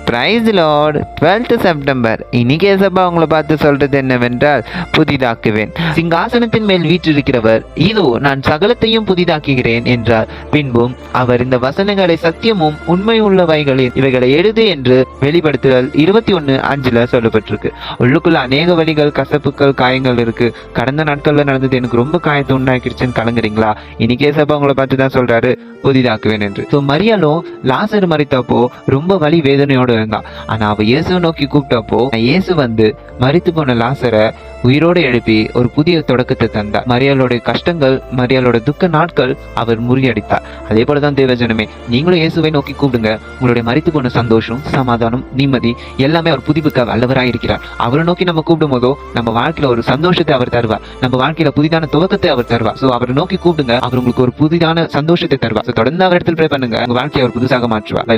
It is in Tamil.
Price Lord. 12th September. இன்னைக்கு ஏசப்பா உங்களை பார்த்து சொல்றது என்னவென்றால், புதிதாக்குவேன். சிங்காசனத்தின் மேல் வீற்றிருக்கிறவர் இதோ நான் சகலத்தையும் புதிதாக்குகிறேன் என்றார். பின்பும் அவர் இந்த வசனங்களை சத்தியமும் உண்மை உள்ளவைகளில் இவைகளை எழுது என்று வெளிப்படுத்துதல் 21:5 சொல்லப்பட்டிருக்கு. உள்ளுக்குள்ள அநேக வழிகள், கசப்புகள், காயங்கள் இருக்கு. கடந்த நாட்கள்ல நடந்தது எனக்கு ரொம்ப காயத்தை உண்டாக்கிருச்சுன்னு கலங்குறீங்களா? இன்னைக்கு ஏசப்பா உங்களை பார்த்து தான் சொல்றாரு, புதிதாக்குவேன் என்று. மரியாளும் லாசர் மரித்தப்போ ரொம்ப வலி வேதனையோடு இருந்தா. ஆனா அவ இயேசுவை நோக்கி கூப்பிட்டப்போ இயேசு வந்து மரித்து போன லாசரை உயிரோடு எழுப்பி ஒரு புதிய தொடக்கத்தை தந்தார். மரியாளுடைய கஷ்டங்கள், மரியாளோட துக்க நாட்கள் அவர் முறியடித்தார். அதே போலதான் தேவஜனமே, நீங்களும் இயேசுவை நோக்கி கூப்பிடுங்க. உங்களுடைய மரித்து போன சந்தோஷம், சமாதானம், நிம்மதி எல்லாமே அவர் புதுப்பிக்க வல்லவராயிருக்கிறார். அவரை நோக்கி நம்ம கூப்பிடும் போதோ நம்ம வாழ்க்கையில ஒரு சந்தோஷத்தை அவர் தருவார். நம்ம வாழ்க்கையில புதிதான துவக்கத்தை அவர் தருவார். சோ அவரை நோக்கி கூப்பிடுங்க, அவர் உங்களுக்கு ஒரு புதிதான சந்தோஷத்தை தருவார். தொடர்ந்து அவர் இடத்துல ப்ரே பண்ணுங்க, உங்க வாழ்க்கையை அவர் புதுசாக மாற்றுவார்.